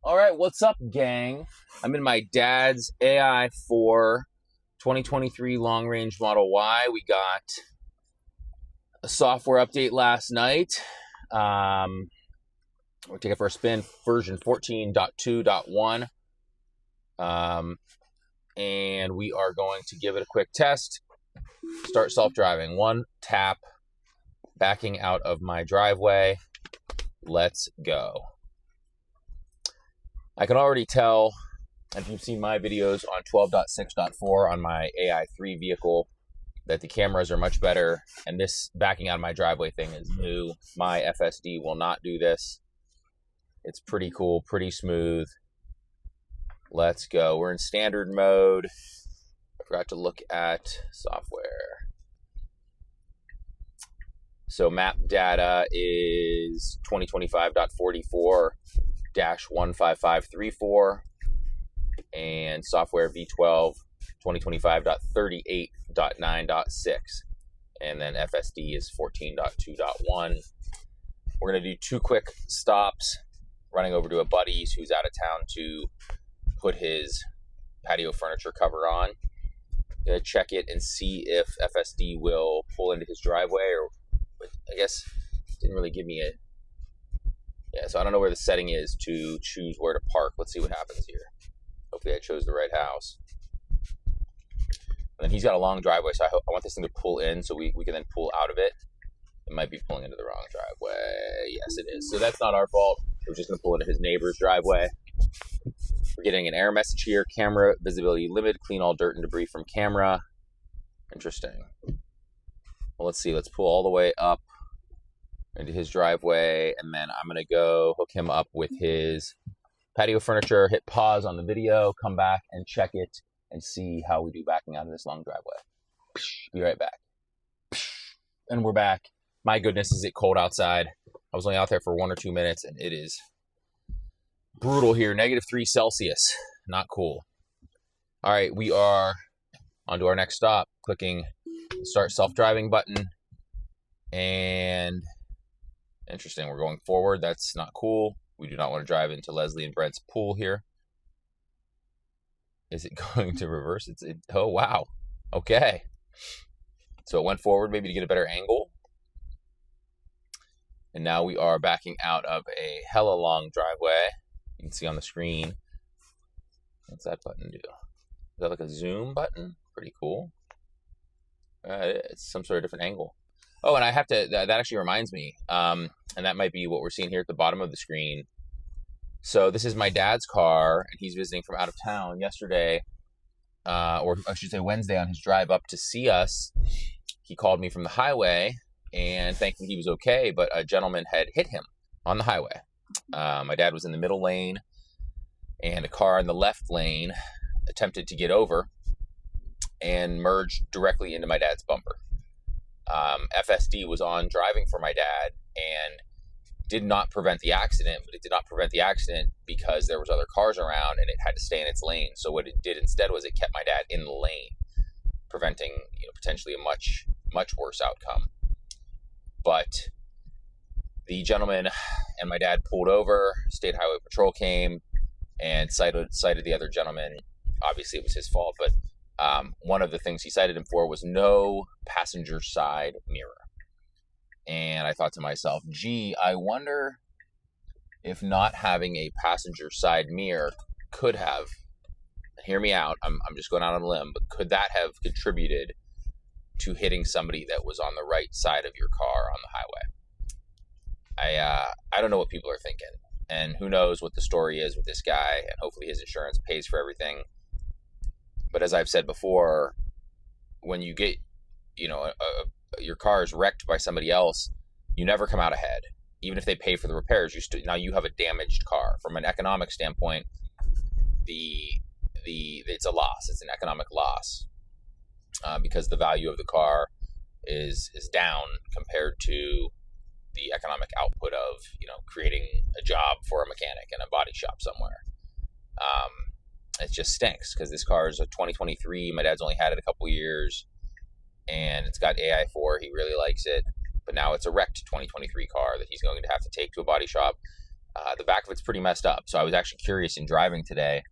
All right, what's up, gang? I'm in my dad's AI4 2023 long range Model Y. We got a software update last night. We'll take it for a spin, version 14.2.1. And we are going to give it a quick test. Start self-driving. One tap, backing out of my driveway. Let's go. I can already tell, if you've seen my videos on 12.6.4 on my AI3 vehicle, that the cameras are much better, and this backing out of my driveway thing is new. My FSD will not do this. It's pretty cool, pretty smooth. Let's go. We're in standard mode. I forgot to look at software. So map data is 2025.44-15534, and software V12 2025.38.9.6, and then FSD is 14.2.1. We're going to do two quick stops, running over to a buddy's who's out of town to put his patio furniture cover on. Gonna check it and see if FSD will pull into his driveway, or I guess it didn't really give me a... Yeah, so I don't know where the setting is to choose where to park. Let's see what happens here. Hopefully I chose the right house. And then he's got a long driveway, so I want this thing to pull in so we can then pull out of it. It might be pulling into the wrong driveway. Yes, it is. So that's not our fault. We're just going to pull into his neighbor's driveway. We're getting an error message here. Camera visibility limited. Clean all dirt and debris from camera. Interesting. Well, let's see. Let's pull all the way up into his driveway, and then I'm going to go hook him up with his patio furniture, hit pause on the video, come back and check it and see how we do backing out of this long driveway. Be right back. And we're back. My goodness, is it cold outside. I was only out there for 1 or 2 minutes, and it is brutal here. -3 Celsius. Not cool. All right, we are on to our next stop. Clicking the start self-driving button. And interesting, we're going forward. That's not cool. We do not want to drive into Leslie and Brent's pool here. Is it going to reverse? Oh, wow. Okay. So it went forward maybe to get a better angle. And now we are backing out of a hella long driveway. You can see on the screen. What's that button do? Is that like a zoom button? Pretty cool. It's some sort of different angle. Oh, and I have to, that actually reminds me, and that might be what we're seeing here at the bottom of the screen. So this is my dad's car, and he's visiting from out of town. Yesterday, or I should say Wednesday, on his drive up to see us, he called me from the highway, and thankfully he was okay, but a gentleman had hit him on the highway. My dad was in the middle lane, and a car in the left lane attempted to get over and merged directly into my dad's bumper. FSD was on driving for my dad and did not prevent the accident, but it did not prevent the accident because there was other cars around and it had to stay in its lane. So what it did instead was it kept my dad in the lane, preventing, potentially a much worse outcome. But the gentleman and my dad pulled over. State Highway Patrol came and cited the other gentleman. Obviously it was his fault, but one of the things he cited him for was no passenger side mirror. And I thought to myself, gee, I wonder if not having a passenger side mirror could have, hear me out, I'm just going out on a limb, but could that have contributed to hitting somebody that was on the right side of your car on the highway? I don't know what people are thinking, and who knows what the story is with this guy, and hopefully his insurance pays for everything. But as I've said before, when you get, your car is wrecked by somebody else, you never come out ahead. Even if they pay for the repairs, now you have a damaged car. From an economic standpoint, it's a loss. It's an economic loss because the value of the car is down compared to the economic output of creating a job for a mechanic in a body shop somewhere. It just stinks because this car is a 2023. My dad's only had it a couple years, and it's got AI4. He really likes it, but now it's a wrecked 2023 car that he's going to have to take to a body shop. The back of it's pretty messed up. So I was actually curious in driving today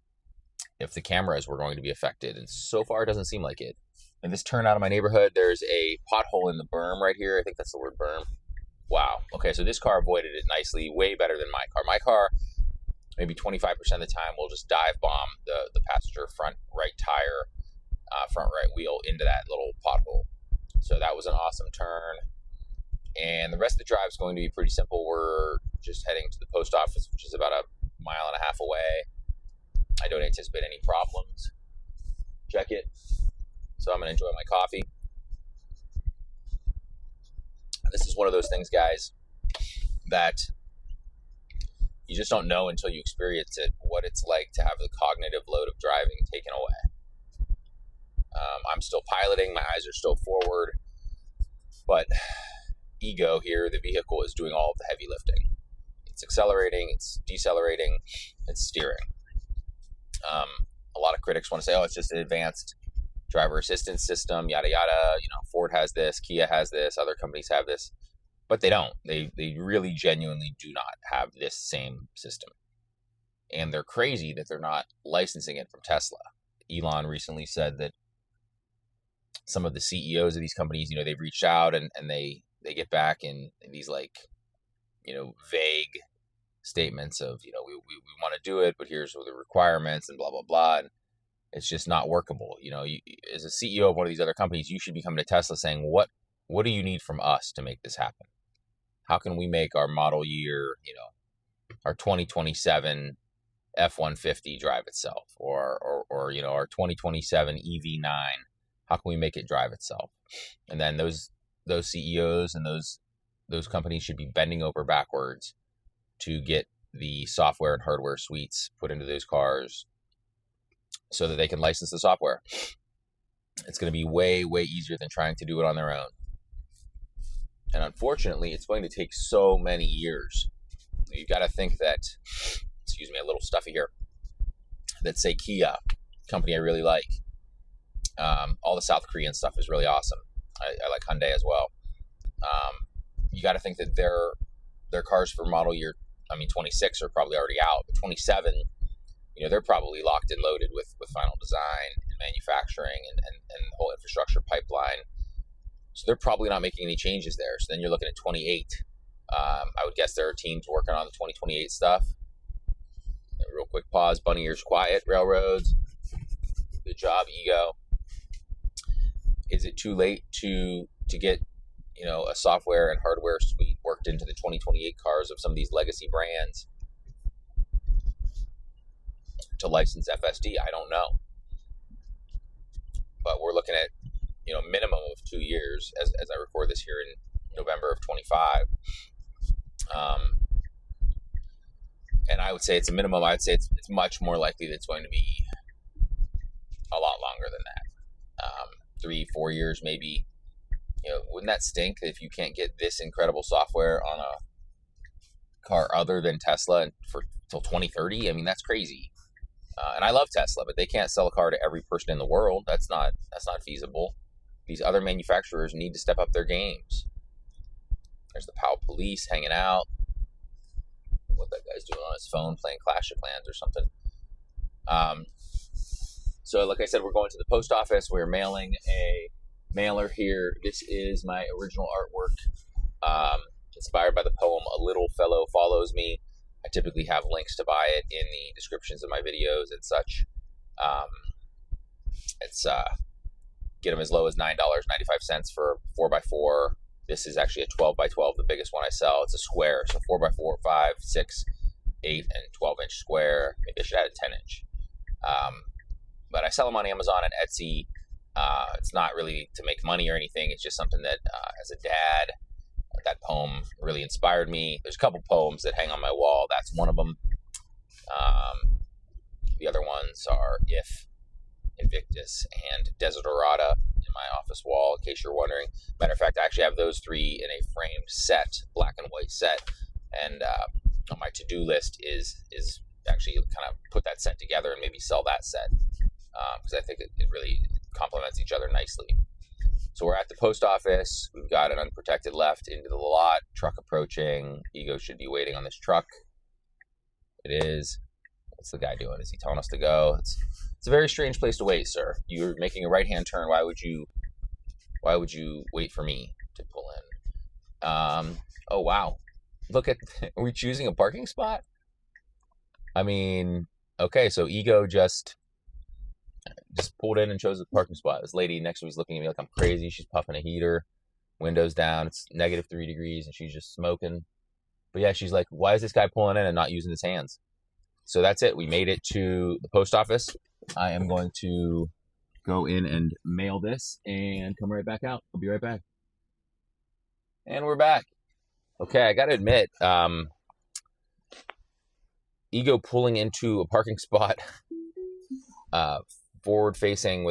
if the cameras were going to be affected, and so far it doesn't seem like it. In this turn out of my neighborhood, there's a pothole in the berm right here. I think that's the word berm. Wow. Okay, so this car avoided it nicely, way better than my car. My car, maybe 25% of the time, will just dive bomb the passenger front right tire, front right wheel into that little pothole. So that was an awesome turn. And the rest of the drive is going to be pretty simple. We're just heading to the post office, which is about a mile and a half away. I don't anticipate any problems. Check it. So I'm going to enjoy my coffee. This is one of those things, guys, that you just don't know until you experience it, what it's like to have the cognitive load of driving taken away. I'm still piloting. My eyes are still forward. But ego here, the vehicle, is doing all of the heavy lifting. It's accelerating, it's decelerating, it's steering. A lot of critics want to say, oh, it's just an advanced driver assistance system, yada, yada. Ford has this, Kia has this, other companies have this. But they don't. They really genuinely do not have this same system. And they're crazy that they're not licensing it from Tesla. Elon recently said that some of the CEOs of these companies, they've reached out and they get back in these vague statements of, we want to do it, but here's the requirements and blah, blah, blah. And it's just not workable. As a CEO of one of these other companies, you should be coming to Tesla saying, what do you need from us to make this happen? How can we make our model year, our 2027 F-150 drive itself, or our 2027 EV9? How can we make it drive itself? And then those CEOs and those companies should be bending over backwards to get the software and hardware suites put into those cars so that they can license the software. It's going to be way, way easier than trying to do it on their own. And unfortunately, it's going to take so many years. You've got to think that, excuse me, a little stuffy here, that say Kia, company I really like. All the South Korean stuff is really awesome. I like Hyundai as well. You got to think that their cars for model year, 26 are probably already out, but 27, they're probably locked and loaded with final design and manufacturing and the whole infrastructure pipeline. So they're probably not making any changes there. So then you're looking at 28. I would guess there are teams working on the 2028 stuff. A real quick pause. Bunny ears quiet. Railroads. Good job, ego. Is it too late to get a software and hardware suite worked into the 2028 cars of some of these legacy brands to license FSD? I don't know, but we're looking at minimum of 2 years as I record this here in November of 25. And I would say it's a minimum. I'd say it's much more likely that it's going to be a lot longer than that. 3-4 years maybe. Wouldn't that stink if you can't get this incredible software on a car other than Tesla till 2030? That's crazy. And I love Tesla, but they can't sell a car to every person in the world. That's not feasible. These other manufacturers need to step up their games. There's the Powell Police hanging out. What that guy's doing on his phone, playing Clash of Clans or something. So like I said, we're going to the post office. We're mailing a mailer here. This is my original artwork, inspired by the poem "A Little Fellow Follows Me." I typically have links to buy it in the descriptions of my videos and such. It's get them as low as $9.95 for 4x4. This is actually a 12x12, the biggest one I sell. It's a square, so 4x4, 5, 6, 8, and 12-inch square. Maybe I should add a 10-inch. But I sell them on Amazon and Etsy. It's not really to make money or anything. It's just something that, as a dad, that poem really inspired me. There's a couple poems that hang on my wall. That's one of them. The other ones are If, Invictus, and Desiderata in my office wall, in case you're wondering. Matter of fact, I actually have those 3 in a framed set, black and white set. And on my to-do list is actually kind of put that set together and maybe sell that set, because I think it really complements each other nicely. So we're at the post office. We've got an unprotected left into the lot. Truck approaching. Ego should be waiting on this truck. It is. What's the guy doing? Is he telling us to go? It's a very strange place to wait, sir. You're making a right-hand turn. Why would you wait for me to pull in? Oh wow. Look at, are we choosing a parking spot? I mean, okay, so Ego just pulled in and chose a parking spot. This lady next to me is looking at me like I'm crazy. She's puffing a heater, windows down. It's -3 degrees, and she's just smoking. But yeah, she's like, why is this guy pulling in and not using his hands? So that's it. We made it to the post office. I am going to go in and mail this and come right back out. I'll be right back. And we're back. Okay, I got to admit, Ego pulling into a parking spot forward facing with